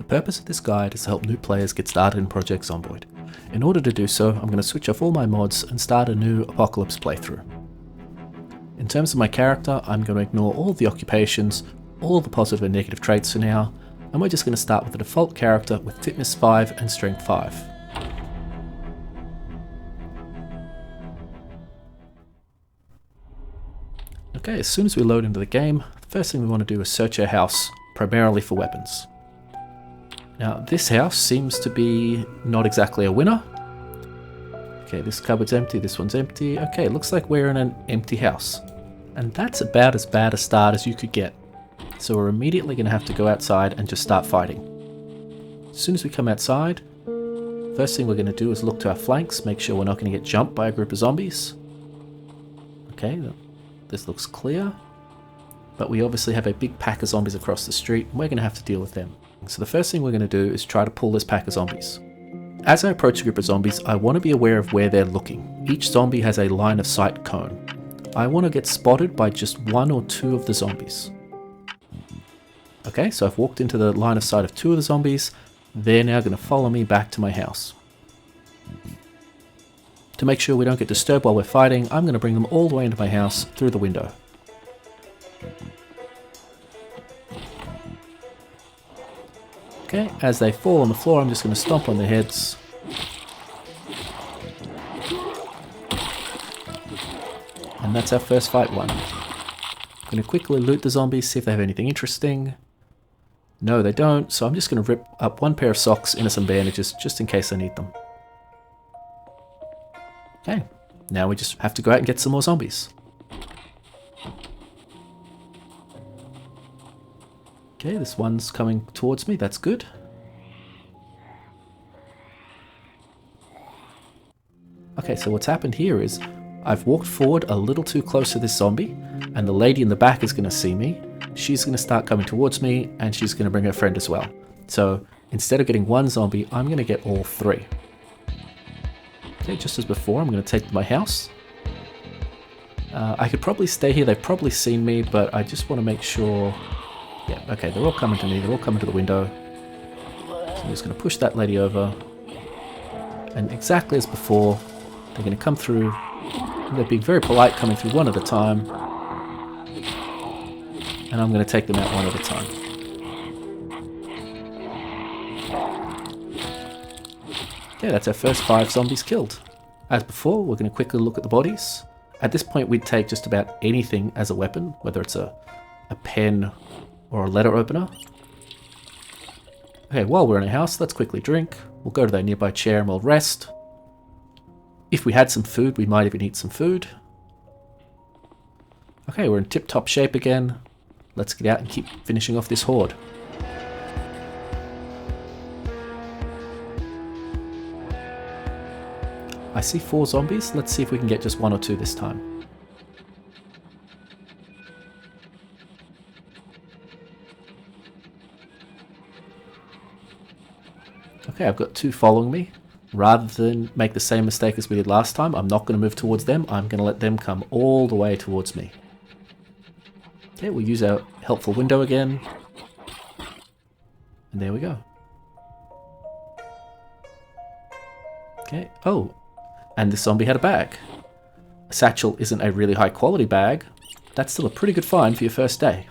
purpose of this guide is to help new players get started in Project Zomboid. In order to do so, I'm going to switch off all my mods and start a new Apocalypse playthrough. In terms of my character, I'm going to ignore all the occupations, all the positive and negative traits for now, and we're just going to start with the default character with Fitness 5 and Strength 5. Okay, as soon as we load into the game, the first thing we want to do is search our house, primarily for weapons. Now, this house seems to be not exactly a winner. Okay, this cupboard's empty, this one's empty. Okay, looks like we're in an empty house. And that's about as bad a start as you could get. So we're immediately going to have to go outside and just start fighting. As soon as we come outside, first thing we're going to do is look to our flanks, make sure we're not going to get jumped by a group of zombies. Okay, this looks clear. But we obviously have a big pack of zombies across the street, and we're going to have to deal with them. So the first thing we're going to do is try to pull this pack of zombies. As I approach a group of zombies, I want to be aware of where they're looking. Each zombie has a line of sight cone. I want to get spotted by just one or two of the zombies. Okay, so I've walked into the line of sight of two of the zombies. They're now going to follow me back to my house. To make sure we don't get disturbed while we're fighting, I'm going to bring them all the way into my house through the window. Okay, as they fall on the floor, I'm just going to stomp on their heads. And that's our first fight won. I'm going to quickly loot the zombies, see if they have anything interesting. No, they don't, so I'm just going to rip up one pair of socks into some bandages, just in case I need them. Okay, now we just have to go out and get some more zombies. Okay, this one's coming towards me, that's good. Okay, so what's happened here is I've walked forward a little too close to this zombie, and the lady in the back is going to see me. She's going to start coming towards me, and she's going to bring her friend as well. So instead of getting one zombie, I'm going to get all three. Okay, just as before, I'm going to take to my house. I could probably stay here, they've probably seen me, but I just want to make sure... Yeah, okay, they're all coming to me, they're all coming to the window. So I'm just going to push that lady over. And exactly as before, they're going to come through. They're being very polite, coming through one at a time. And I'm going to take them out one at a time. Okay, that's our first 5 zombies killed. As before, we're going to quickly look at the bodies. At this point, we'd take just about anything as a weapon, whether it's a pen or a letter opener. Okay, while we're in a house, let's quickly drink. We'll go to that nearby chair and we'll rest. If we had some food, we might even eat some food. Okay, we're in tip-top shape again. Let's get out and keep finishing off this horde. I see 4 zombies. Let's see if we can get just 1 or 2 this time. Okay, I've got 2 following me. Rather than make the same mistake as we did last time, I'm not going to move towards them. I'm going to let them come all the way towards me. Okay, we'll use our helpful window again. And there we go. Okay, oh, and this zombie had a bag. A satchel isn't a really high quality bag. That's still a pretty good find for your first day.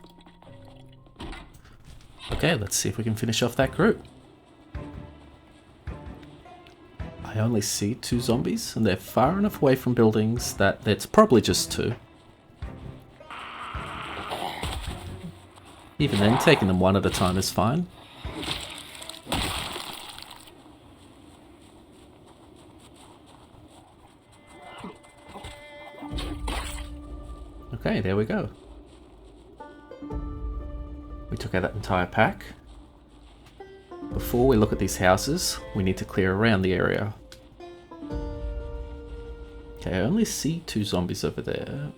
Okay, let's see if we can finish off that group. I only see 2 zombies, and they're far enough away from buildings that it's probably just 2. Even then, taking them one at a time is fine. Okay, there we go. We took out that entire pack. Before we look at these houses, we need to clear around the area. Okay, I only see 2 zombies over there.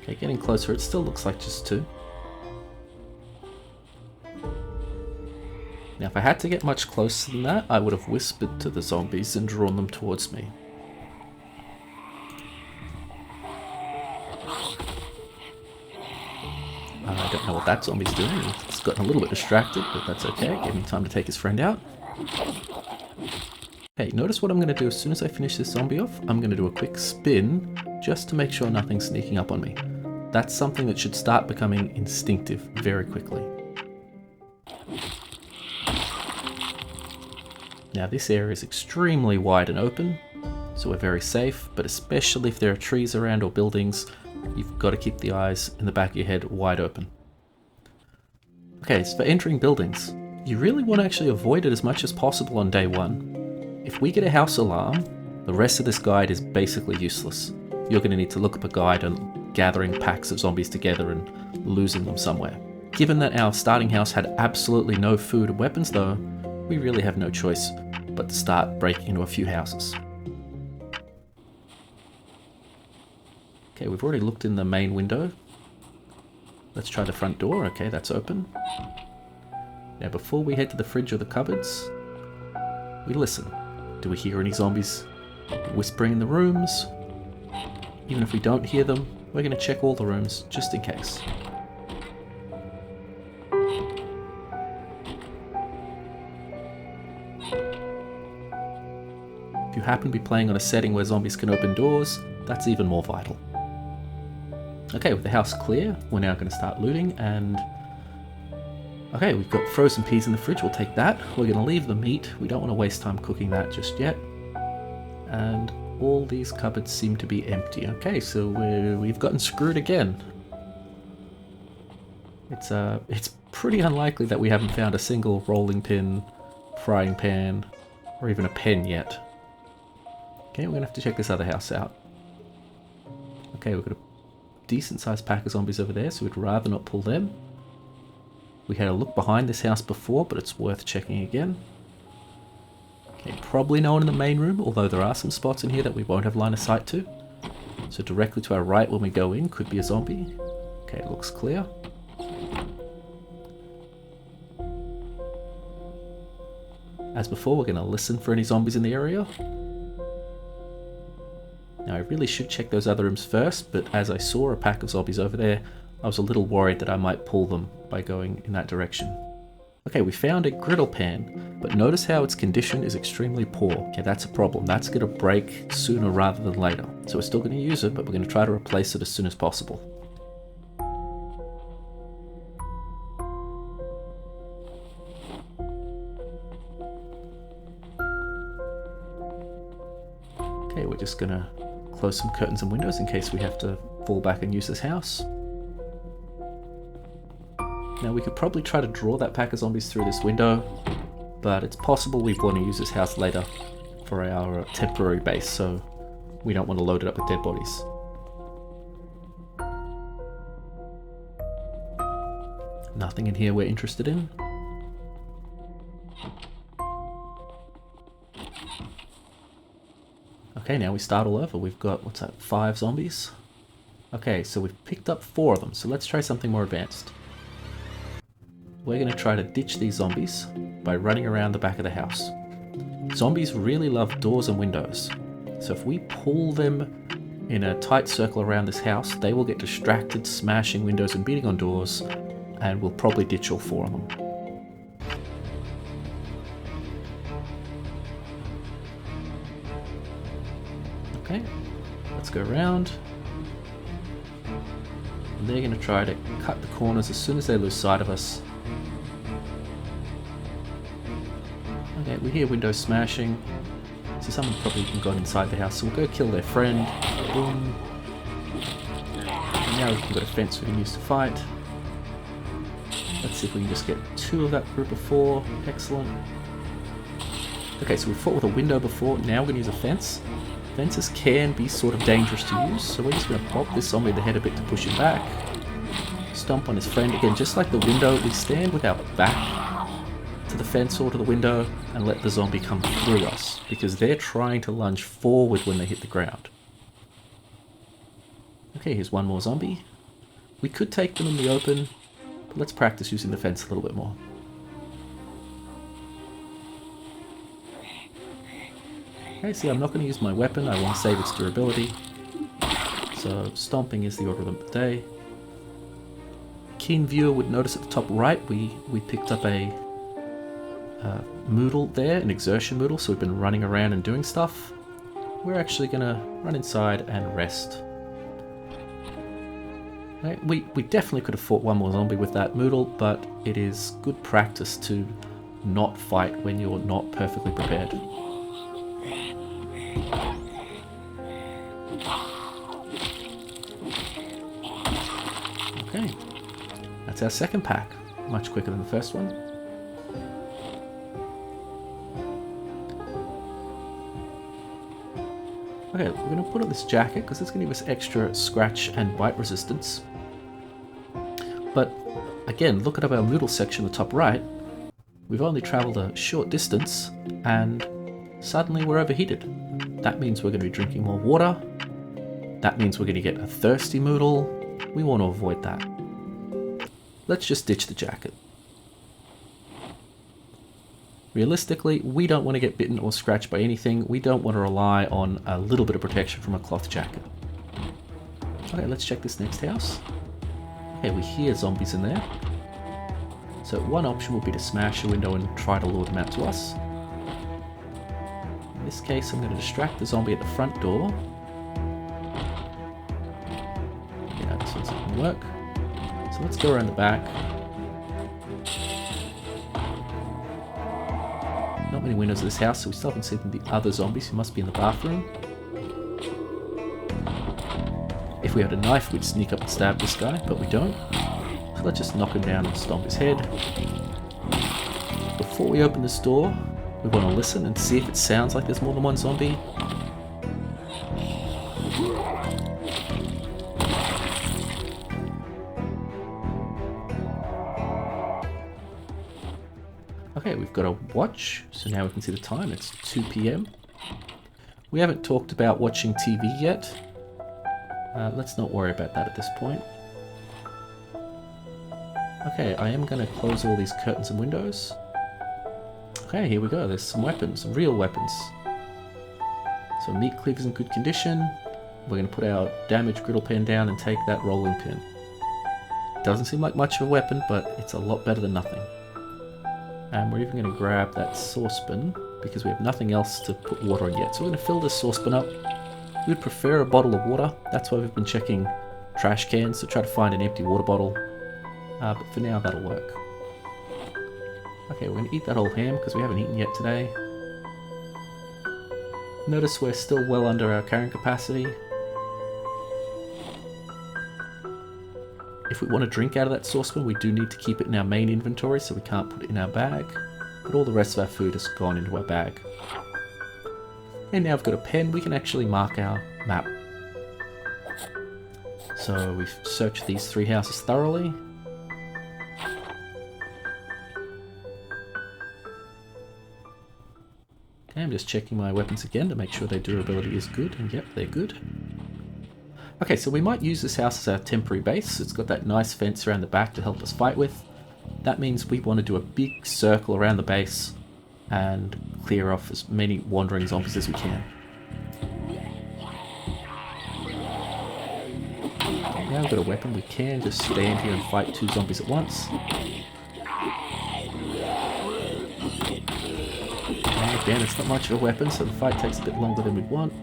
Okay, getting closer, it still looks like just 2. Now, if I had to get much closer than that, I would have whispered to the zombies and drawn them towards me. I don't know what that zombie's doing. It's gotten a little bit distracted, but that's okay. Give him time to take his friend out. Okay, notice what I'm going to do as soon as I finish this zombie off. I'm going to do a quick spin just to make sure nothing's sneaking up on me. That's something that should start becoming instinctive very quickly. Now this area is extremely wide and open, so we're very safe, but especially if there are trees around or buildings, you've got to keep the eyes in the back of your head wide open. Okay, so for entering buildings, you really want to actually avoid it as much as possible on day one. If we get a house alarm, the rest of this guide is basically useless. You're going to need to look up a guide on gathering packs of zombies together and losing them somewhere. Given that our starting house had absolutely no food and weapons though, we really have no choice but to start breaking into a few houses. Okay, we've already looked in the main window. Let's try the front door. Okay, that's open. Now before we head to the fridge or the cupboards, we listen. Do we hear any zombies whispering in the rooms? Even if we don't hear them, we're going to check all the rooms just in case. If you happen to be playing on a setting where zombies can open doors, that's even more vital. Okay, with the house clear, we're now going to start looting, and okay, we've got frozen peas in the fridge, we'll take that. We're going to leave the meat, we don't want to waste time cooking that just yet. And all these cupboards seem to be empty. Okay, so we've gotten screwed again. It's pretty unlikely that we haven't found a single rolling pin, frying pan, or even a pen yet. Okay, we're going to have to check this other house out. Okay, we've got a decent sized pack of zombies over there, so we'd rather not pull them. We had a look behind this house before, but it's worth checking again. Okay, probably no one in the main room, although there are some spots in here that we won't have line of sight to. So directly to our right when we go in could be a zombie. Okay, it looks clear. As before, we're going to listen for any zombies in the area. Now I really should check those other rooms first, but as I saw a pack of zombies over there, I was a little worried that I might pull them by going in that direction. Okay, we found a griddle pan, but notice how its condition is extremely poor. Okay, that's a problem. That's going to break sooner rather than later. So we're still going to use it, but we're going to try to replace it as soon as possible. Okay, we're just going to close some curtains and windows in case we have to fall back and use this house. Now we could probably try to draw that pack of zombies through this window, but it's possible we want to use this house later for our temporary base, so we don't want to load it up with dead bodies. Nothing in here we're interested in. Okay, now we start all over. We've got, what's that, 5 zombies? Okay, so we've picked up 4 of them, so let's try something more advanced. We're going to try to ditch these zombies by running around the back of the house. Zombies really love doors and windows, so if we pull them in a tight circle around this house, they will get distracted, smashing windows and beating on doors, and we'll probably ditch all 4 of them. Okay, let's go around. And they're going to try to cut the corners as soon as they lose sight of us. Okay, we hear windows smashing, so someone probably gone inside the house, so we'll go kill their friend. Boom. And now we've got a fence we can use to fight. Let's see if we can just get 2 of that group of 4. Excellent. Okay, so we fought with a window before, now we're going to use a fence. Fences can be sort of dangerous to use, so we're just going to pop this zombie in the head a bit to push him back. Stomp on his friend again, just like the window, we stand with our back to the fence or to the window and let the zombie come through us, because they're trying to lunge forward when they hit the ground. Okay, here's one more zombie. We could take them in the open, but let's practice using the fence a little bit more. Okay, see, I'm not going to use my weapon, I want to save its durability. So stomping is the order of the day. Keen viewer would notice at the top right we picked up a Moodle there, an exertion Moodle, so we've been running around and doing stuff. We're actually going to run inside and rest. Right, we definitely could have fought one more zombie with that Moodle, but it is good practice to not fight when you're not perfectly prepared. Okay, that's our second pack. Much quicker than the first one. Okay, we're going to put on this jacket because it's going to give us extra scratch and bite resistance. But again, look at our Moodle section on the top right. We've only travelled a short distance and suddenly we're overheated. That means we're going to be drinking more water. That means we're going to get a thirsty Moodle. We want to avoid that. Let's just ditch the jacket. Realistically, we don't want to get bitten or scratched by anything. We don't want to rely on a little bit of protection from a cloth jacket. Okay, let's check this next house. Okay, we hear zombies in there. So one option will be to smash a window and try to lure them out to us. In this case, I'm going to distract the zombie at the front door. Yeah, this one's not going to work. So let's go around the back. Not many windows in this house, so we still haven't seen the other zombies who must be in the bathroom. If we had a knife, we'd sneak up and stab this guy, but we don't. So let's just knock him down and stomp his head. Before we open this door, we want to listen and see if it sounds like there's more than one zombie. Okay, we've got a watch, so now we can see the time. It's 2 PM. We haven't talked about watching TV yet. Let's not worry about that at this point. Okay, I am going to close all these curtains and windows. Okay, here we go. There's some weapons, some real weapons. So meat cleaver's in good condition. We're going to put our damaged griddle pen down and take that rolling pin. Doesn't seem like much of a weapon, but it's a lot better than nothing. And we're even going to grab that saucepan because we have nothing else to put water on yet. So we're going to fill this saucepan up. We'd prefer a bottle of water. That's why we've been checking trash cans to try to find an empty water bottle. But for now, that'll work. Okay, we're going to eat that whole ham because we haven't eaten yet today. Notice we're still well under our carrying capacity. If we want to drink out of that saucepan, we do need to keep it in our main inventory, so we can't put it in our bag. But all the rest of our food has gone into our bag. And now I've got a pen, we can actually mark our map. So we've searched these 3 houses thoroughly. Okay, I'm just checking my weapons again to make sure their durability is good, and yep, they're good. Okay, so we might use this house as our temporary base. It's got that nice fence around the back to help us fight with. That means we want to do a big circle around the base and clear off as many wandering zombies as we can. Now we've got a weapon, we can just stand here and fight 2 zombies at once. And again, it's not much of a weapon, so the fight takes a bit longer than we'd want.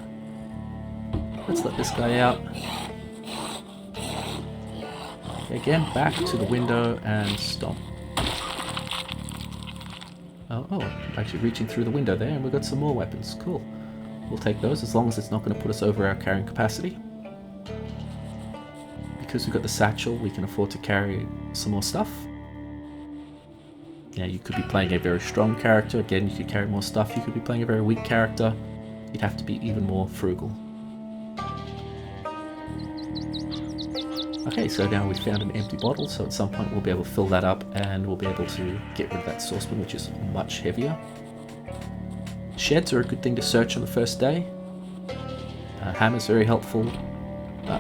Let's let this guy out. Again, back to the window and stomp. Oh, actually reaching through the window there, and we've got some more weapons. Cool. We'll take those as long as it's not going to put us over our carrying capacity. Because we've got the satchel, we can afford to carry some more stuff. Yeah, you could be playing a very strong character. Again, you could carry more stuff. You could be playing a very weak character. You'd have to be even more frugal. Okay, so now we've found an empty bottle, so at some point we'll be able to fill that up and we'll be able to get rid of that saucepan, which is much heavier. Sheds are a good thing to search on the first day. Hammer's very helpful.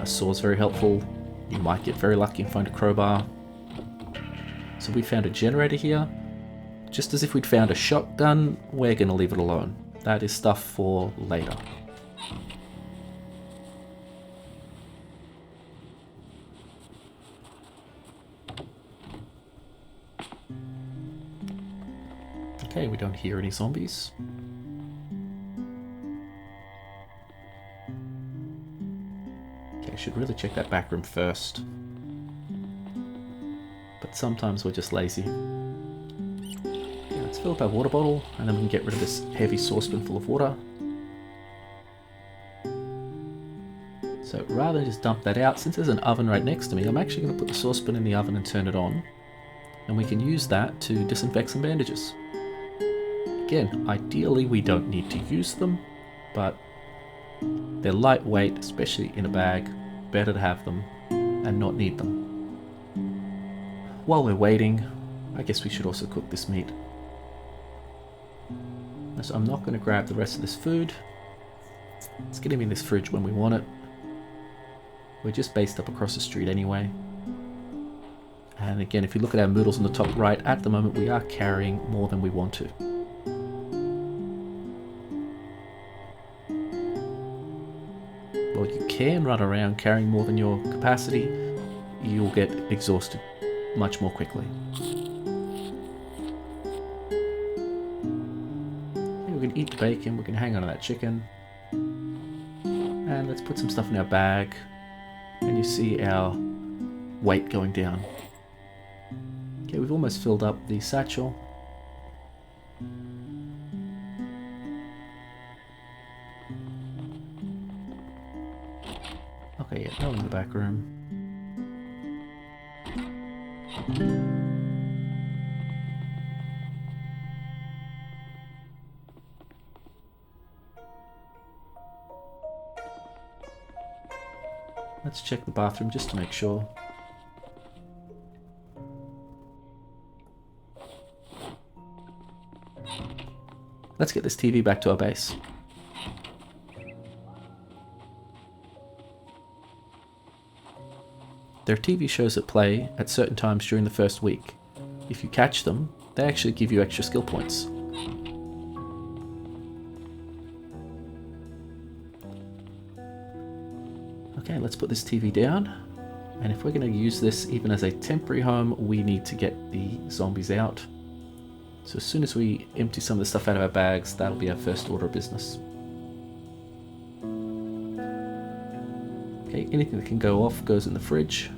Saw's very helpful. You might get very lucky and find a crowbar. So we found a generator here. Just as if we'd found a shotgun, we're going to leave it alone. That is stuff for later. Okay, we don't hear any zombies. Okay, I should really check that back room first. But sometimes we're just lazy. Yeah, let's fill up our water bottle and then we can get rid of this heavy saucepan full of water. So rather than just dump that out, since there's an oven right next to me, I'm actually going to put the saucepan in the oven and turn it on. And we can use that to disinfect some bandages. Again, ideally we don't need to use them, but they're lightweight, especially in a bag. Better to have them and not need them. While we're waiting, I guess we should also cook this meat. So I'm not going to grab the rest of this food. Let's get him in this fridge when we want it. We're just based up across the street anyway. And again, if you look at our Moodles on the top right, at the moment we are carrying more than we want to. Well, you can run around carrying more than your capacity. You'll get exhausted much more quickly. Okay, we can eat the bacon, we can hang on to that chicken. And let's put some stuff in our bag. And you see our weight going down. Okay, we've almost filled up the satchel. Okay, yeah, no in the back room. Let's check the bathroom just to make sure. Let's get this TV back to our base. There are TV shows that play at certain times during the first week. If you catch them, they actually give you extra skill points. Okay, let's put this TV down. And if we're going to use this even as a temporary home, we need to get the zombies out. So as soon as we empty some of the stuff out of our bags, that'll be our first order of business. Okay, anything that can go off goes in the fridge.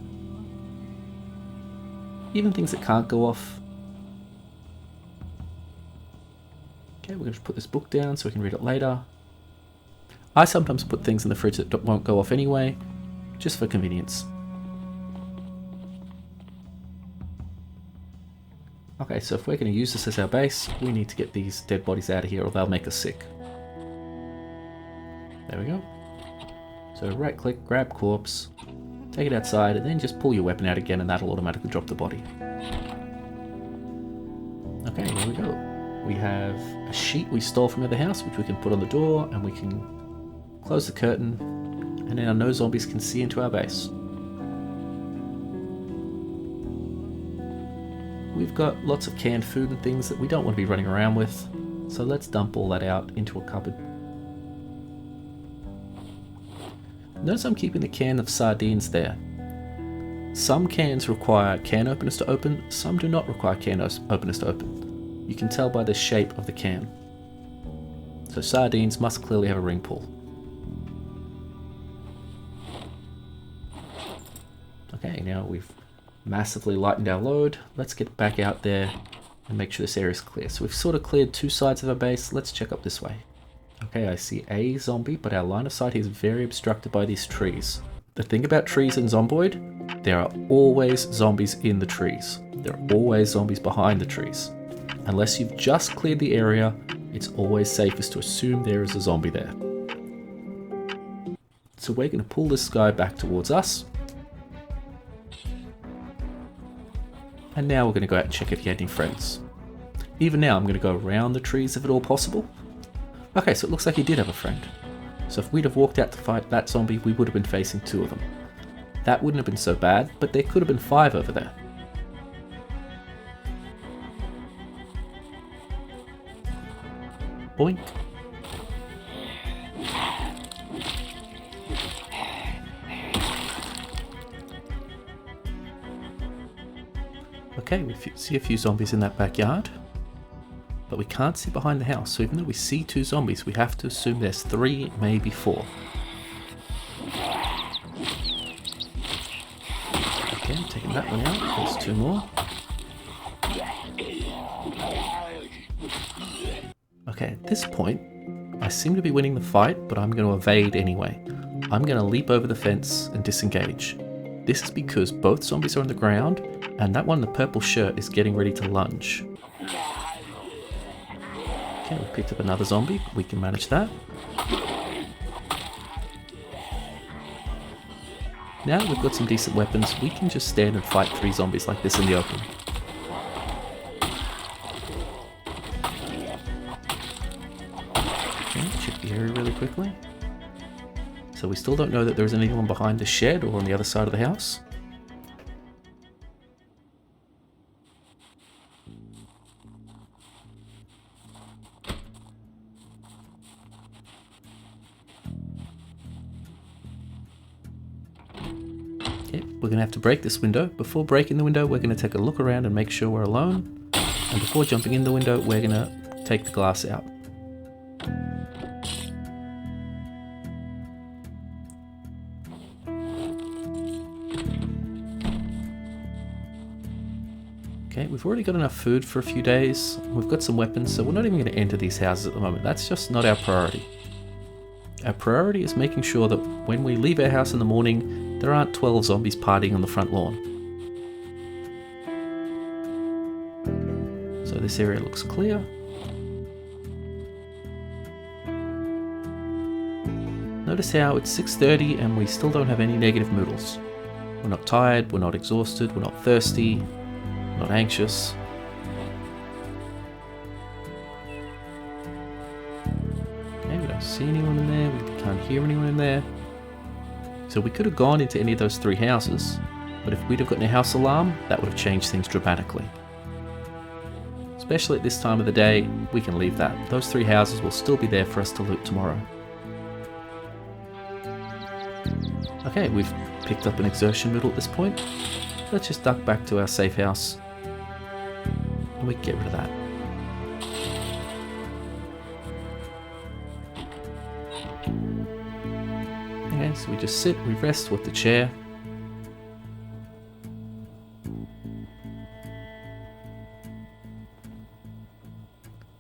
Even things that can't go off. Okay, we're going to put this book down so we can read it later. I sometimes put things in the fridge that won't go off anyway, just for convenience. Okay, so if we're going to use this as our base, we need to get these dead bodies out of here or they'll make us sick. There we go. So right click, grab corpse, take it outside, and then just pull your weapon out again and that'll automatically drop the body. Okay, there we go. We have a sheet we stole from the house which we can put on the door and we can close the curtain and now no zombies can see into our base. We've got lots of canned food and things that we don't want to be running around with, so let's dump all that out into a cupboard. Notice I'm keeping the can of sardines there. Some cans require can openers to open, some do not require can openers to open. You can tell by the shape of the can. So sardines must clearly have a ring pull. Okay, now we've massively lightened our load. Let's get back out there and make sure this area is clear. So we've sort of cleared two sides of our base. Let's check up this way. Okay, I see a zombie, but our line of sight is very obstructed by these trees. The thing about trees in Zomboid, there are always zombies in the trees. There are always zombies behind the trees. Unless you've just cleared the area, it's always safest to assume there is a zombie there. So we're going to pull this guy back towards us. And now we're going to go out and check if he had any friends. Even now I'm going to go around the trees if at all possible. Okay, so it looks like he did have a friend. So if we'd have walked out to fight that zombie, we would have been facing two of them. That wouldn't have been so bad, but there could have been 5 over there. Boink. Okay, we see a few zombies in that backyard. but we can't see behind the house, so even though we see 2 zombies, we have to assume there's 3, maybe 4. Okay, I'm taking that one out. There's 2 more. Okay, at this point, I seem to be winning the fight, but I'm going to evade anyway. I'm going to leap over the fence and disengage. This is because both zombies are on the ground, and that one in the purple shirt is getting ready to lunge. Okay, we picked up another zombie. We can manage that. Now we've got some decent weapons, we can just stand and fight 3 zombies like this in the open. Okay, check the area really quickly. So we still don't know that there's anyone behind the shed or on the other side of the house. Okay, we're going to have to break this window. Before breaking the window, we're going to take a look around and make sure we're alone. And before jumping in the window, we're going to take the glass out. Okay, we've already got enough food for a few days. We've got some weapons, so we're not even going to enter these houses at the moment. That's just not our priority. Our priority is making sure that when we leave our house in the morning, there aren't 12 zombies partying on the front lawn. So this area looks clear. Notice how it's 6:30 and we still don't have any negative Moodles. We're not tired, we're not exhausted, we're not thirsty, we're not anxious. Okay, we don't see anyone in there, we can't hear anyone in there. So we could have gone into any of those 3 houses, but if we'd have gotten a house alarm, that would have changed things dramatically. Especially at this time of the day, we can leave that. Those 3 houses will still be there for us to loot tomorrow. Okay, we've picked up an exertion Moodle at this point. Let's just duck back to our safe house and we can get rid of that. Okay, so we just sit, we rest with the chair.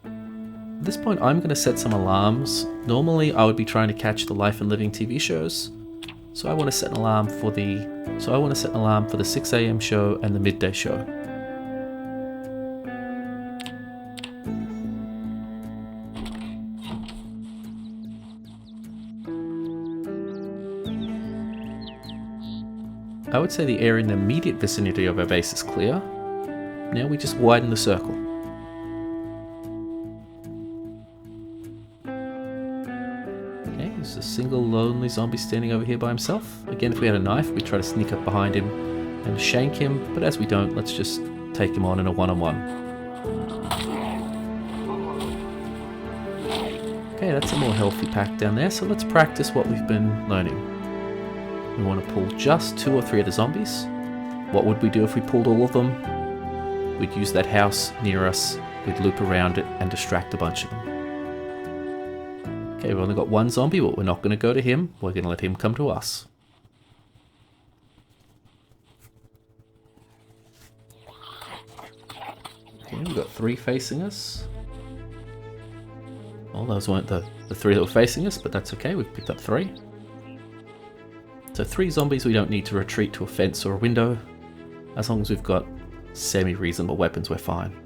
At this point I'm going to set some alarms. Normally I would be trying to catch the Life and Living TV shows. So I want to set an alarm for the 6 AM show and the midday show. I would say the area in the immediate vicinity of our base is clear. Now we just widen the circle. There's a single lonely zombie standing over here by himself. Again, if we had a knife, we'd try to sneak up behind him and shank him, but as we don't, let's just take him on in a one-on-one. Okay, that's a more healthy pack down there, so let's practice what we've been learning. We want to pull just 2 or 3 of the zombies. What would we do if we pulled all of them? We'd use that house near us, we'd loop around it and distract a bunch of them. Okay, we've only got 1 zombie, but we're not going to go to him. We're going to let him come to us. Okay, we've got 3 facing us. Well, those weren't the 3 that were facing us, but that's okay. We've picked up 3. So 3 zombies, we don't need to retreat to a fence or a window. As long as we've got semi-reasonable weapons, we're fine.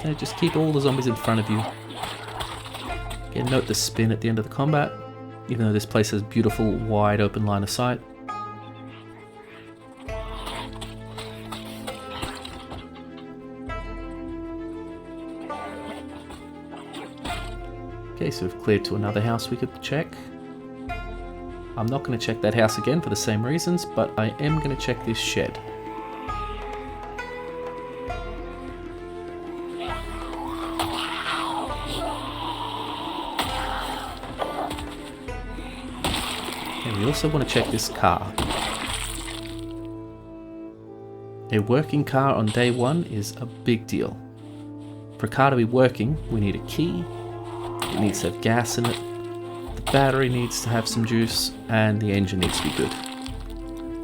Okay, just keep all the zombies in front of you. Again, note the spin at the end of the combat, even though this place has beautiful, wide open line of sight. Okay, so we've cleared to another house we could check. I'm not going to check that house again for the same reasons, but I am going to check this shed. We also want to check this car. A working car on day one is a big deal. For a car to be working, we need a key, it needs to have gas in it, the battery needs to have some juice, and the engine needs to be good.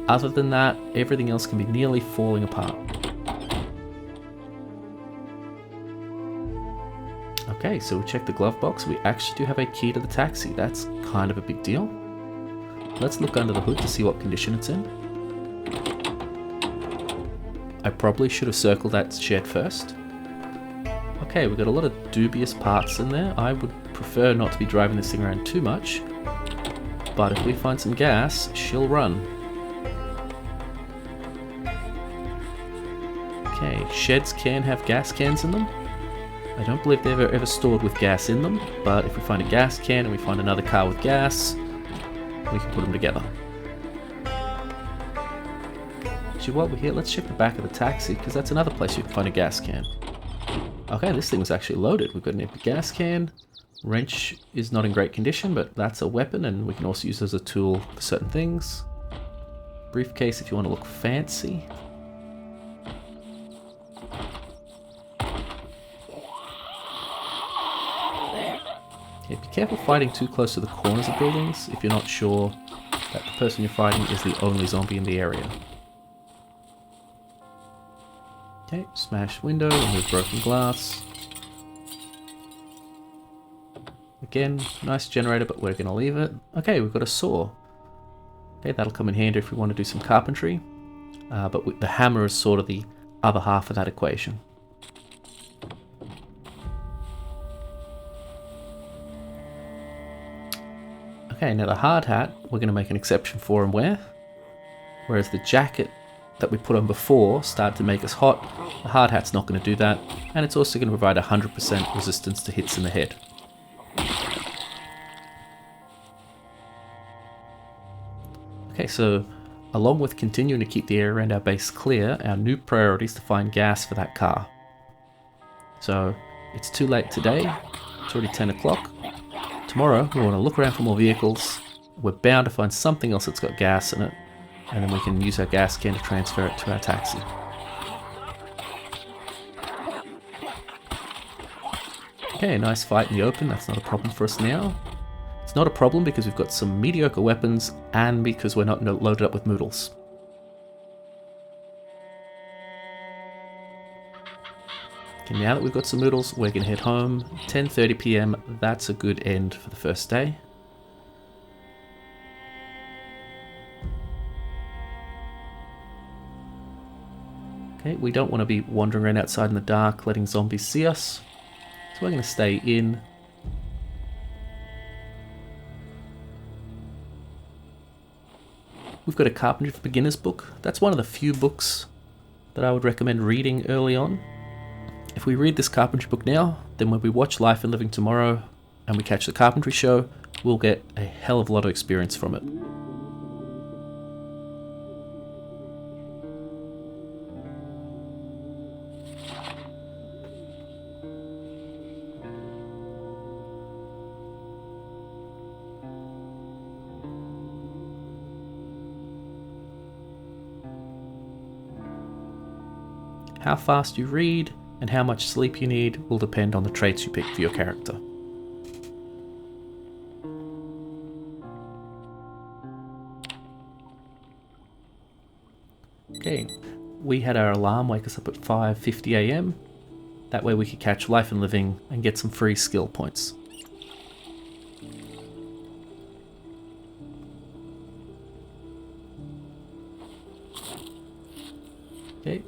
Other than that, everything else can be nearly falling apart. Okay, so we check the glove box. We actually do have a key to the taxi. That's kind of a big deal. Let's look under the hood to see what condition it's in. I probably should have circled that shed first. Okay, we've got a lot of dubious parts in there. I would prefer not to be driving this thing around too much, but if we find some gas, she'll run. Okay, sheds can have gas cans in them. I don't believe they're ever stored with gas in them, but if we find a gas can and we find another car with gas, we can put them together. Actually, while we're here, let's check the back of the taxi, because that's another place you can find a gas can. Okay, this thing was actually loaded. We've got an empty gas can. Wrench is not in great condition, but that's a weapon, and we can also use it as a tool for certain things. Briefcase if you want to look fancy. Yeah, be careful fighting too close to the corners of buildings if you're not sure that the person you're fighting is the only zombie in the area. Okay, smash window, remove broken glass. Again, nice generator, but we're going to leave it. Okay, we've got a saw. Okay, that'll come in handy if we want to do some carpentry. But the hammer is sort of the other half of that equation. Okay, now the hard hat, we're going to make an exception for and wear. Whereas the jacket that we put on before started to make us hot, the hard hat's not going to do that. And it's also going to provide 100% resistance to hits in the head. Okay, so along with continuing to keep the area around our base clear, our new priority is to find gas for that car. So it's too late today, it's already 10 o'clock. Tomorrow we want to look around for more vehicles. We're bound to find something else that's got gas in it, and then we can use our gas can to transfer it to our taxi. Okay, a nice fight in the open, that's not a problem for us now. It's not a problem because we've got some mediocre weapons and because we're not loaded up with Moodles. Okay, now that we've got some Moodles, we're going to head home. 10:30 PM, that's a good end for the first day. Okay, we don't want to be wandering around outside in the dark, letting zombies see us. So we're going to stay in. We've got a Carpenter for Beginners book. That's one of the few books that I would recommend reading early on. If we read this carpentry book now, then when we watch Life and Living tomorrow and we catch the carpentry show, we'll get a hell of a lot of experience from it. How fast you read and how much sleep you need will depend on the traits you pick for your character. Okay, we had our alarm wake us up at 5:50 AM. That way we could catch Life and Living and get some free skill points. Okay.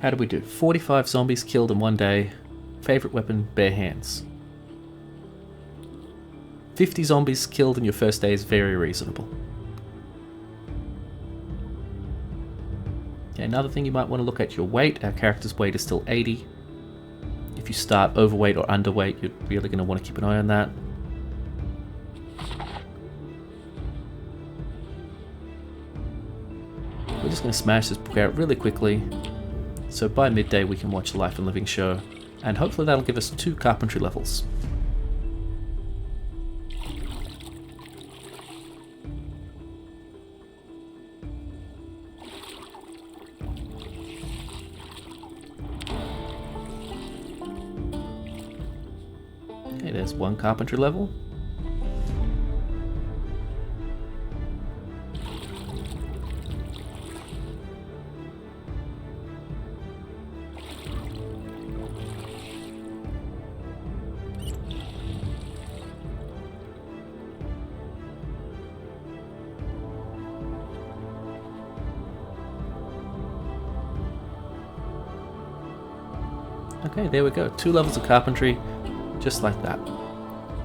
How did we do? 45 zombies killed in one day. Favorite weapon, bare hands. 50 zombies killed in your first day is very reasonable. Okay, another thing you might want to look at your weight. Our character's weight is still 80. If you start overweight or underweight, you're really going to want to keep an eye on that. We're just going to smash this book out really quickly. So by midday we can watch the Life and Living show, and hopefully that'll give us 2 carpentry levels. There's one carpentry level. Okay, there we go. 2 levels of carpentry, just like that.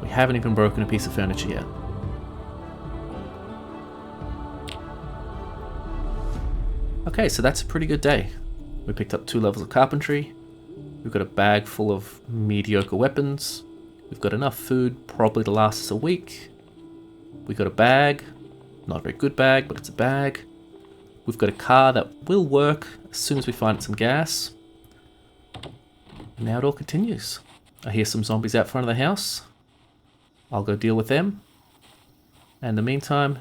We haven't even broken a piece of furniture yet. Okay, so that's a pretty good day. We picked up 2 levels of carpentry. We've got a bag full of mediocre weapons. We've got enough food probably to last us a week. We got a bag. Not a very good bag, but it's a bag. We've got a car that will work as soon as we find some gas. Now it all continues. I hear some zombies out front of the house. I'll go deal with them. And in the meantime,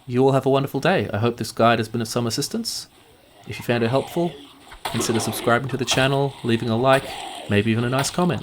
you all have a wonderful day. I hope this guide has been of some assistance. If you found it helpful, consider subscribing to the channel, leaving a like, maybe even a nice comment.